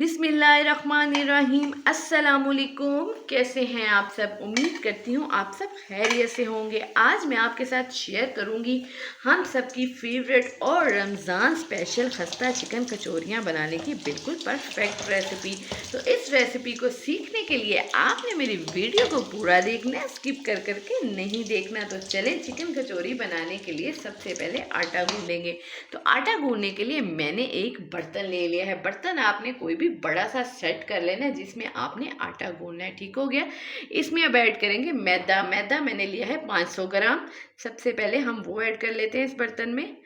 बिस्मिल्लाहिर्रहमानिर्रहीम। अस्सलामुअलैकुम। कैसे हैं आप सब? उम्मीद करती हूँ आप सब खैरियत से होंगे। आज मैं आपके साथ शेयर करूँगी हम सब की फेवरेट और रमज़ान स्पेशल खस्ता चिकन कचौरियाँ बनाने की बिल्कुल परफेक्ट रेसिपी। तो इस रेसिपी को सीखने के लिए आपने मेरी वीडियो को पूरा देखना है, स्किप कर करके नहीं देखना। तो चलें चिकन कचौरी बनाने के लिए सबसे पहले आटा गूँधेंगे। तो आटा गूँधने के लिए मैंने एक बर्तन ले लिया है। बर्तन आपने कोई भी बड़ा सा सेट कर लेना है जिसमें आपने आटा गूंदना है। ठीक हो गया। इसमें अब ऐड करेंगे मैदा। मैदा मैंने लिया है 500 ग्राम। सबसे पहले हम वो ऐड कर लेते हैं इस बर्तन में।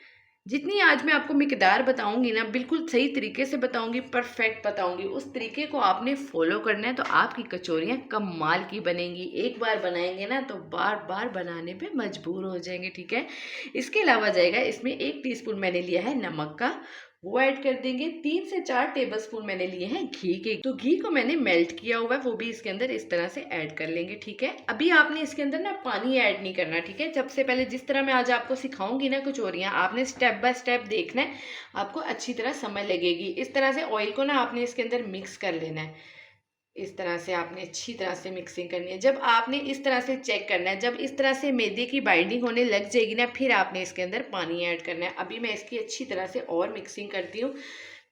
जितनी आज मैं आपको मिकदार बताऊंगी ना, बिल्कुल सही तरीके से बताऊंगी, परफेक्ट बताऊंगी। उस तरीके को आपने फॉलो करना है तो आपकी कचौरियाँ कमाल की बनेंगी। एक बार बनाएंगे ना तो बार बार बनाने पे मजबूर हो जाएंगे। ठीक है। इसके अलावा जाएगा इसमें 1 टीस्पून मैंने लिया है नमक का, वो ऐड कर देंगे। 3 से 4 टेबलस्पून मैंने लिए हैं घी के। तो घी को मैंने मेल्ट किया हुआ है, वो भी इसके अंदर इस तरह से ऐड कर लेंगे। ठीक है। अभी आपने इसके अंदर ना पानी ऐड नहीं करना। ठीक है। सबसे पहले जिस तरह मैं आज आपको सिखाऊंगी ना कचौरियाँ, आपने स्टेप बाय स्टेप देखना है, आपको अच्छी तरह समझ लगेगी। इस तरह से ऑयल को ना आपने इसके अंदर मिक्स कर लेना है। इस तरह से आपने अच्छी तरह से मिक्सिंग करनी है। जब आपने इस तरह से चेक करना है, जब इस तरह से मैदे की बाइंडिंग होने लग जाएगी ना, फिर आपने इसके अंदर पानी ऐड करना है। अभी मैं इसकी अच्छी तरह से और मिक्सिंग करती हूँ।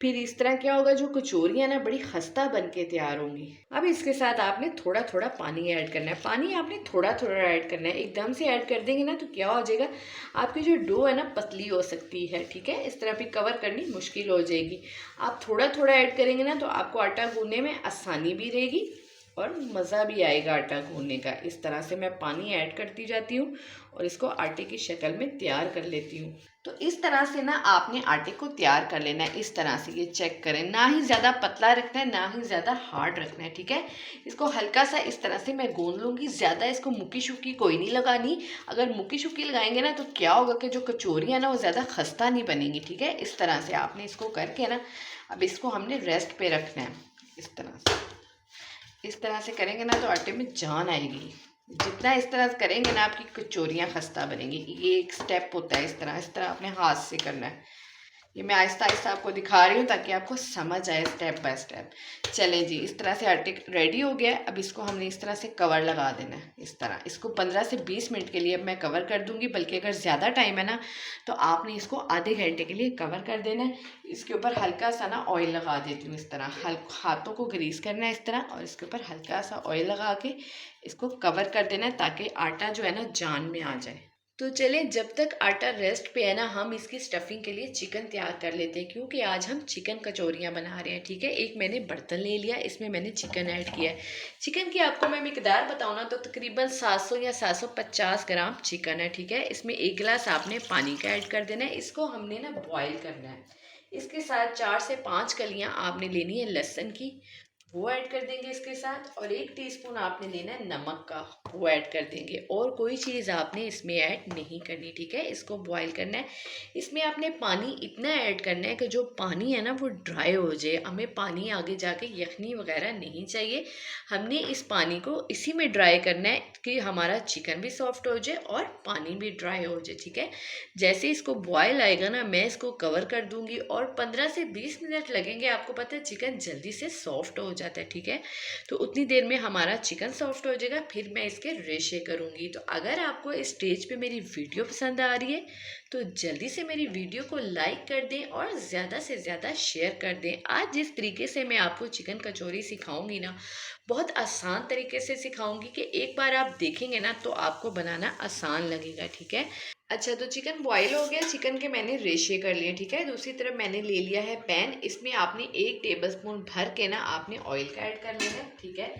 फिर इस तरह क्या होगा, जो कचौरियाँ ना बड़ी खस्ता बन के तैयार होंगी। अब इसके साथ आपने थोड़ा थोड़ा पानी ऐड करना है। पानी आपने थोड़ा थोड़ा ऐड करना है, एकदम से ऐड कर देंगे ना तो क्या हो जाएगा, आपकी जो डो है ना पतली हो सकती है। ठीक है। इस तरह भी कवर करनी मुश्किल हो जाएगी। आप थोड़ा थोड़ा ऐड करेंगे ना तो आपको आटा गूंदने में आसानी भी रहेगी और मज़ा भी आएगा आटा गूंदने का। इस तरह से मैं पानी ऐड करती जाती हूँ और इसको आटे की शक्ल में तैयार कर लेती हूँ। तो इस तरह से ना आपने आटे को तैयार कर लेना है। इस तरह से ये चेक करें, ना ही ज़्यादा पतला रखना है ना ही ज़्यादा हार्ड रखना है। ठीक है। इसको हल्का सा इस तरह से मैं गूंद लूँगी। ज़्यादा इसको मुक्की शुक्की कोई नहीं लगानी। अगर मुक्की शुक्की लगाएंगे ना तो क्या होगा कि जो कचौरियाँ ना वो ज़्यादा खस्ता नहीं बनेंगी। ठीक है। इस तरह से आपने इसको करके ना, अब इसको हमने रेस्ट पे रखना है। इस तरह से, इस तरह से करेंगे ना तो आटे में जान आएगी। जितना इस तरह से करेंगे ना आपकी कचौरियाँ खस्ता बनेंगी। ये एक स्टेप होता है, इस तरह आपने हाथ से करना है। ये मैं आहिस्ता आहिस्ता आपको दिखा रही हूँ ताकि आपको समझ आए स्टेप बाय स्टेप। चलें जी, इस तरह से आटे रेडी हो गया है। अब इसको हमने इस तरह से कवर लगा देना है। इस तरह इसको 15 से 20 मिनट के लिए अब मैं कवर कर दूंगी। बल्कि अगर ज़्यादा टाइम है ना तो आपने इसको आधे घंटे के लिए कवर कर देना है। इसके ऊपर हल्का सा ना ऑयल लगा देती हूँ। इस तरह हाथों को ग्रीस करना है इस तरह, और इसके ऊपर हल्का सा ऑयल लगा के इसको कवर कर देना है ताकि आटा जो है ना जान में आ जाए। तो चलें, जब तक आटा रेस्ट पे है ना, हम इसकी स्टफिंग के लिए चिकन तैयार कर लेते हैं, क्योंकि आज हम चिकन कचौरियाँ बना रहे हैं। ठीक है। एक मैंने बर्तन ले लिया, इसमें मैंने चिकन ऐड किया है। चिकन की आपको मैं मिकदार बताऊँ ना तो तकरीबन 700 या 750 ग्राम चिकन है। ठीक है। इसमें 1 गिलास आपने पानी का ऐड कर देना है। इसको हमने ना बॉयल करना है। इसके साथ 4 से 5 कलियाँ आपने लेनी है लहसुन की, वो ऐड कर देंगे इसके साथ। और 1 टीस्पून आपने लेना है नमक का, वो ऐड कर देंगे। और कोई चीज़ आपने इसमें ऐड नहीं करनी। ठीक है। इसको बॉईल करना है। इसमें आपने पानी इतना ऐड करना है कि जो पानी है ना वो ड्राई हो जाए। हमें पानी आगे जाके यखनी वगैरह नहीं चाहिए। हमने इस पानी को इसी में ड्राई करना है कि हमारा चिकन भी सॉफ्ट हो जाए और पानी भी ड्राई हो जाए। ठीक है। जैसे इसको बॉयल आएगा ना, मैं इसको कवर कर दूंगी और 15 से 20 मिनट लगेंगे। आपको पता है चिकन जल्दी से सॉफ्ट हो जाता है। ठीक है। तो उतनी देर में हमारा चिकन सॉफ्ट हो जाएगा, फिर मैं इसके रेशे करूँगी। तो अगर आपको इस स्टेज पे मेरी वीडियो पसंद आ रही है तो जल्दी से मेरी वीडियो को लाइक कर दें और ज़्यादा से ज़्यादा शेयर कर दें। आज जिस तरीके से मैं आपको चिकन कचौरी सिखाऊंगी ना, बहुत आसान तरीके से सिखाऊंगी कि एक बार आप देखेंगे ना तो आपको बनाना आसान लगेगा। ठीक है। अच्छा, तो चिकन बॉईल हो गया, चिकन के मैंने रेशे कर लिए। ठीक है। दूसरी तरफ मैंने ले लिया है पैन, इसमें आपने 1 टेबलस्पून भर के ना आपने ऑयल का ऐड कर लेना है। ठीक है।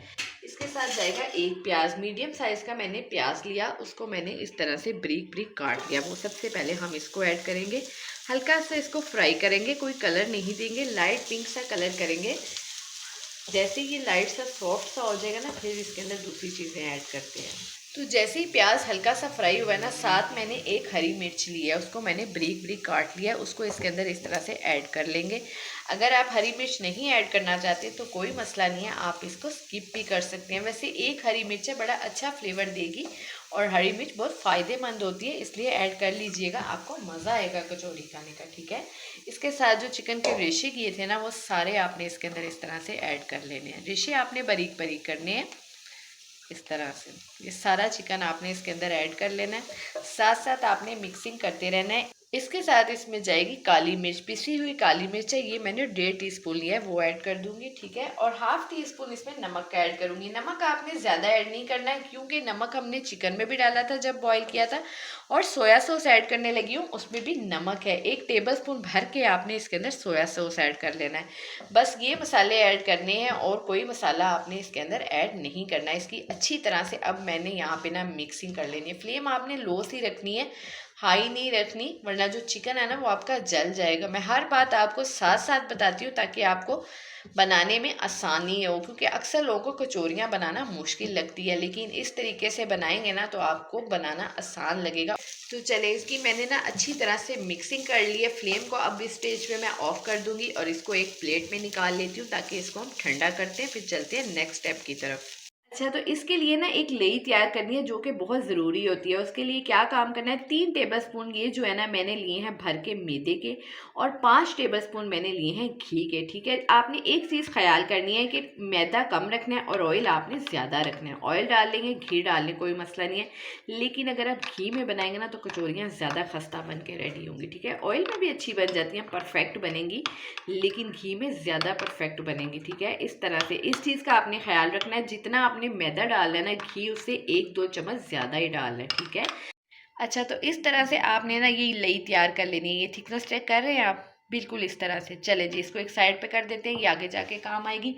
इसके साथ जाएगा 1 प्याज, मीडियम साइज़ का मैंने प्याज लिया, उसको मैंने इस तरह से ब्रीक ब्रीक काट लिया। वो सबसे पहले हम इसको ऐड करेंगे, हल्का सा इसको फ्राई करेंगे, कोई कलर नहीं देंगे, लाइट पिंक सा कलर करेंगे। जैसे ये लाइट सा सॉफ्ट सा हो जाएगा ना, फिर इसके अंदर दूसरी चीज़ें ऐड करते हैं। तो जैसे ही प्याज हल्का सा फ्राई हुआ है ना, साथ मैंने 1 हरी मिर्च ली है, उसको मैंने ब्रीक ब्रीक काट लिया, उसको इसके अंदर इस तरह से ऐड कर लेंगे। अगर आप हरी मिर्च नहीं ऐड करना चाहते तो कोई मसला नहीं है, आप इसको स्किप भी कर सकते हैं। वैसे 1 हरी मिर्च है, बड़ा अच्छा फ्लेवर देगी और हरी मिर्च बहुत फ़ायदेमंद होती है, इसलिए ऐड कर लीजिएगा, आपको मज़ा आएगा कचौरी खाने का। ठीक है, इसके साथ जो चिकन के रेशे किए थे ना, वो सारे आपने इसके अंदर इस तरह से ऐड कर लेने हैं। रेशे आपने बारीक बारीक करने हैं इस तरह से। ये सारा चिकन आपने इसके अंदर ऐड कर लेना है, साथ साथ आपने मिक्सिंग करते रहना है। इसके साथ इसमें जाएगी काली मिर्च, पिसी हुई काली मिर्च है, ये मैंने 1.5 टीस्पून लिया है, वो ऐड कर दूंगी। ठीक है, और 1/2 टीस्पून इसमें नमक का ऐड करूंगी। नमक आपने ज़्यादा ऐड नहीं करना है, क्योंकि नमक हमने चिकन में भी डाला था जब बॉईल किया था, और सोया सॉस ऐड करने लगी हूँ, उसमें भी नमक है। 1 टेबलस्पून भर के आपने इसके अंदर सोया सॉस ऐड कर लेना है। बस ये मसाले ऐड करने हैं और कोई मसाला आपने इसके अंदर ऐड नहीं करना है। इसकी अच्छी तरह से अब मैंने यहाँ पे ना मिक्सिंग कर लेनी है। फ्लेम आपने लो सी रखनी है, हाई नहीं रखनी, वरना जो चिकन है ना वो आपका जल जाएगा। मैं हर बात आपको साथ साथ बताती हूँ ताकि आपको बनाने में आसानी हो, क्योंकि अक्सर लोगों को कचौरियाँ बनाना मुश्किल लगती है, लेकिन इस तरीके से बनाएंगे ना तो आपको बनाना आसान लगेगा। तो चले, इसकी मैंने ना अच्छी तरह से मिक्सिंग कर ली है। फ्लेम को अब इस स्टेज पे मैं ऑफ कर दूंगी और इसको एक प्लेट में निकाल लेती हूँ, ताकि इसको हम ठंडा करते हैं, फिर चलते हैं नेक्स्ट स्टेप की तरफ। अच्छा, तो इसके लिए ना एक लेई तैयार करनी है, जो कि बहुत ज़रूरी होती है। उसके लिए क्या काम करना है, 3 टेबलस्पून ये जो है ना मैंने लिए हैं भर के मैदे के, और 5 टेबलस्पून मैंने लिए हैं घी के। ठीक है, आपने एक चीज़ ख्याल करनी है कि मैदा कम रखना है और ऑयल आपने ज़्यादा रखना है। ऑयल डाल लेंगे, घी डाल लें, कोई मसला नहीं है, लेकिन अगर आप घी में बनाएंगे ना तो कचौरियाँ ज़्यादा खस्ता बन के रेडी होंगी। ठीक है, ऑयल में भी अच्छी बन जाती हैं, परफेक्ट बनेंगी, लेकिन घी में ज़्यादा परफेक्ट बनेंगी। ठीक है, इस तरह से इस चीज़ का आपने ख्याल रखना है, जितना आपने मैदा डालना है ना घी, उससे 1-2 चम्मच ज़्यादा ही डालना है। ठीक है, अच्छा, तो इस तरह से आपने ना ये लई तैयार कर लेनी है। ये थिकनेस चेक कर रहे हैं आप, बिल्कुल इस तरह से। चले जी, इसको एक साइड पे कर देते हैं, ये आगे जाके काम आएगी।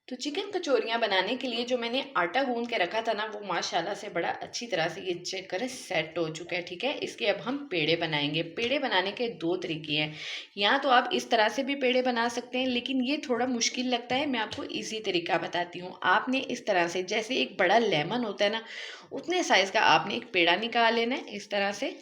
तो चिकन कचौरियाँ बनाने के लिए जो मैंने आटा गूंद के रखा था ना, वो माशाल्लाह से बड़ा अच्छी तरह से ये चेक करें सेट हो चुका है। ठीक है, इसके अब हम पेड़े बनाएंगे। पेड़े बनाने के 2 तरीके हैं, या तो आप इस तरह से भी पेड़े बना सकते हैं, लेकिन ये थोड़ा मुश्किल लगता है। मैं आपको इजी तरीका बताती हूँ। आपने इस तरह से, जैसे एक बड़ा लेमन होता है ना, उतने साइज़ का आपने एक पेड़ा निकाल लेना है इस तरह से।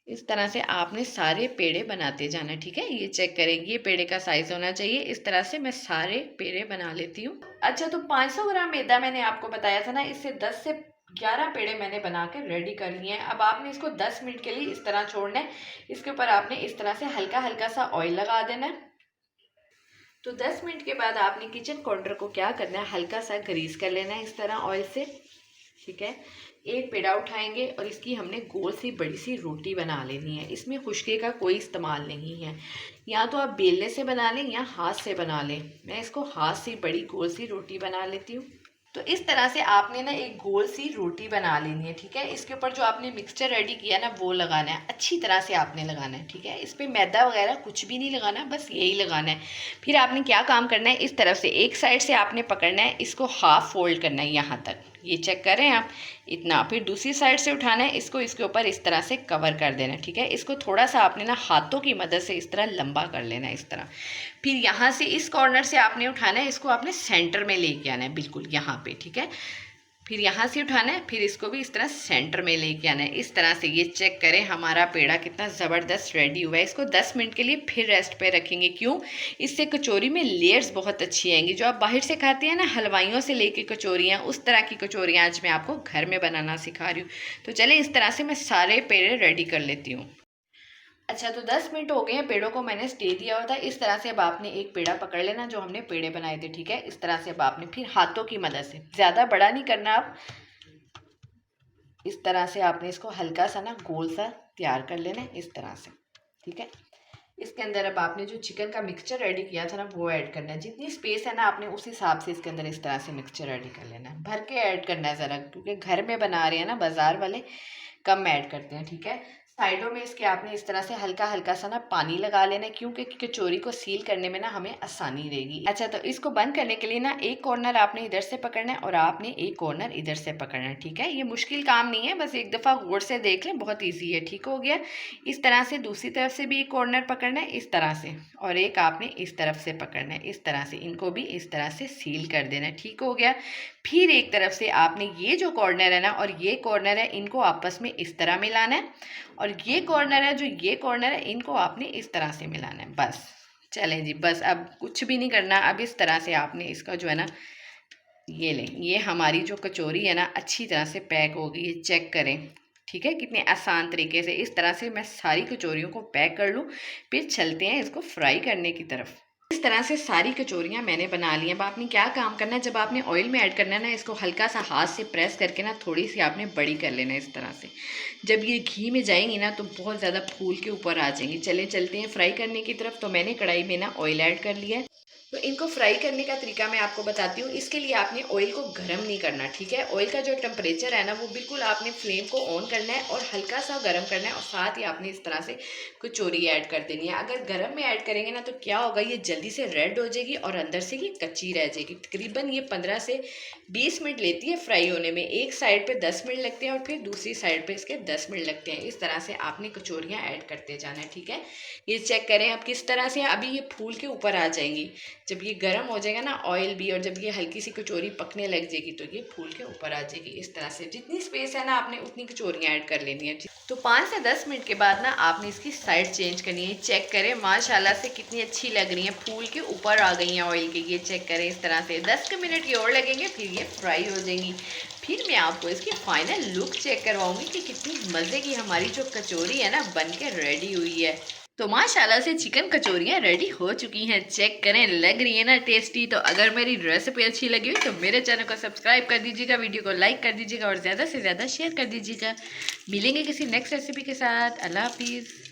इस तरह से आपने सारे पेड़े बनाते जाना है। ठीक है, ये चेक करेंगे, ये पेड़े का साइज होना चाहिए। इस तरह से मैं सारे पेड़े बना लेती हूँ। अच्छा, तो 500 ग्राम मैदा मैंने आपको बताया था ना, इससे 10 से 11 पेड़े मैंने बना के रेडी कर लिए हैं। अब आपने इसको 10 मिनट के लिए इस तरह छोड़ना है। इसके ऊपर आपने इस तरह से हल्का हल्का सा ऑयल लगा देना है। तो 10 मिनट के बाद आपने किचन काउंटर को क्या करना है, हल्का सा ग्रीस कर लेना है इस तरह ऑयल से। ठीक है, एक पेड़ा उठाएंगे और इसकी हमने गोल सी बड़ी सी रोटी बना लेनी है। इसमें खुशके का कोई इस्तेमाल नहीं है, या तो आप बेलने से बना लें या हाथ से बना लें। मैं इसको हाथ से बड़ी गोल सी रोटी बना लेती हूँ। तो इस तरह से आपने ना एक गोल सी रोटी बना लेनी है। ठीक है, इसके ऊपर जो आपने मिक्सचर रेडी किया ना वो लगाना है, अच्छी तरह से आपने लगाना है। ठीक है, इस पर मैदा वगैरह कुछ भी नहीं लगाना, बस यही लगाना है। फिर आपने क्या काम करना है, इस तरफ से एक साइड से आपने पकड़ना है, इसको हाफ फोल्ड करना है यहाँ तक, ये चेक करें आप, इतना। फिर दूसरी साइड से उठाना है इसको, इसके ऊपर इस तरह से कवर कर देना है। ठीक है, इसको थोड़ा सा आपने ना हाथों की मदद से इस तरह लंबा कर लेना है इस तरह। फिर यहाँ से इस कॉर्नर से आपने उठाना है, इसको आपने सेंटर में लेके आना है, बिल्कुल यहाँ पे। ठीक है, फिर यहाँ से उठाना है, फिर इसको भी इस तरह सेंटर में लेके आना है इस तरह से। ये चेक करें हमारा पेड़ा कितना ज़बरदस्त रेडी हुआ है। इसको 10 मिनट के लिए फिर रेस्ट पे रखेंगे। क्यों, इससे कचौरी में लेयर्स बहुत अच्छी आएंगी। जो आप बाहर से खाते हैं ना हलवाइयों से लेके कचौरियाँ, उस तरह की कचौरियाँ आज मैं आपको घर में बनाना सिखा रही हूँ। तो चले, इस तरह से मैं सारे पेड़े रेडी कर लेती हूँ। अच्छा, तो 10 मिनट हो गए हैं, पेड़ों को मैंने स्टे दिया हुआ था। इस तरह से अब आपने एक पेड़ा पकड़ लेना जो हमने पेड़े बनाए थे। ठीक है, इस तरह से अब आपने फिर हाथों की मदद से, ज़्यादा बड़ा नहीं करना आप, इस तरह से आपने इसको हल्का सा ना गोल सा तैयार कर लेना है इस तरह से। ठीक है, इसके अंदर अब आपने जो चिकन का मिक्सचर रेडी किया था ना वो ऐड करना है। जितनी स्पेस है ना आपने उस हिसाब से इसके अंदर इस तरह से मिक्सचर रेडी कर लेना है। भर के ऐड करना है ज़रा, क्योंकि घर में बना रहे हैं ना, बाज़ार वाले कम ऐड करते हैं। ठीक है, साइडों में इसके आपने इस तरह से हल्का हल्का सा ना पानी लगा लेना है, क्योंकि कचौरी को सील करने में ना हमें आसानी रहेगी। अच्छा, तो इसको बंद करने के लिए ना एक कॉर्नर आपने इधर से पकड़ना है और आपने एक कॉर्नर इधर से पकड़ना है। ठीक है, ये मुश्किल काम नहीं है, बस एक दफ़ा गौर से देख लें, बहुत ईजी है। ठीक हो गया, इस तरह से दूसरी तरफ से भी एक कॉर्नर पकड़ना है इस तरह से, और एक आपने इस तरफ से पकड़ना है इस तरह से। इनको भी इस तरह से सील कर देना है। ठीक हो गया, फिर एक तरफ से आपने ये जो कॉर्नर है ना और ये कॉर्नर है, इनको आपस में इस तरह मिलाना है, और ये कॉर्नर है, जो ये कॉर्नर है, इनको आपने इस तरह से मिलाना है। बस चलें जी, बस अब कुछ भी नहीं करना। अब इस तरह से आपने इसका जो है ना ये लें, ये हमारी जो कचौरी है ना अच्छी तरह से पैक हो गई है, चेक करें। ठीक है, कितने आसान तरीके से इस तरह से मैं सारी कचौरियों को पैक कर लूँ, फिर चलते हैं इसको फ्राई करने की तरफ। इस तरह से सारी कचौरियाँ मैंने बना ली हैं। अब आपने क्या काम करना है, जब आपने ऑयल में ऐड करना है ना, इसको हल्का सा हाथ से प्रेस करके ना थोड़ी सी आपने बड़ी कर लेना है इस तरह से। जब ये घी में जाएंगी ना तो बहुत ज़्यादा फूल के ऊपर आ जाएंगी। चले चलते हैं फ्राई करने की तरफ। तो मैंने कढ़ाई में ना ऑयल ऐड कर लिया है। तो इनको फ्राई करने का तरीका मैं आपको बताती हूँ। इसके लिए आपने ऑयल को गर्म नहीं करना, ठीक है। ऑयल का जो टेम्परेचर है ना वो बिल्कुल आपने फ्लेम को ऑन करना है और हल्का सा गर्म करना है, और साथ ही आपने इस तरह से कचौरी ऐड कर देनी है। अगर गर्म में ऐड करेंगे ना तो क्या होगा, ये जल्दी से रेड हो जाएगी और अंदर से ये कच्ची रह जाएगी। तकरीबन ये 15 से 20 मिनट लेती है फ्राई होने में। एक साइड पे 10 मिनट लगते हैं और फिर दूसरी साइड पे इसके 10 मिनट लगते हैं। इस तरह से आपने कचौरियाँ ऐड करते जाना है, ठीक है। ये चेक करें अब किस तरह से अभी ये फूल के ऊपर आ जाएंगी। जब ये गर्म हो जाएगा ना ऑयल भी, और जब ये हल्की सी कचौरी पकने लग जाएगी तो ये फूल के ऊपर आ जाएगी। इस तरह से जितनी स्पेस है ना आपने उतनी कचौरियाँ ऐड कर लेनी है। तो 5 से 10 मिनट के बाद ना आपने इसकी साइड चेंज करनी है। चेक करें माशाल्लाह से कितनी अच्छी लग रही है, फूल के ऊपर आ गई हैं ऑयल के। ये चेक करें इस तरह से 10 के मिनट ये और लगेंगे, फिर ये फ्राई हो जाएंगी। फिर मैं आपको इसकी फाइनल लुक चेक करवाऊंगी कि कितनी मज़े की हमारी जो कचौरी है ना बन के रेडी हुई है। तो माशाल्लाह से चिकन कचौरियाँ रेडी हो चुकी हैं। चेक करें, लग रही है ना टेस्टी। तो अगर मेरी रेसिपी अच्छी लगी हुई तो मेरे चैनल को सब्सक्राइब कर दीजिएगा, वीडियो को लाइक कर दीजिएगा और ज़्यादा से ज़्यादा शेयर कर दीजिएगा। मिलेंगे किसी नेक्स्ट रेसिपी के साथ। अल्लाह हाफिज़।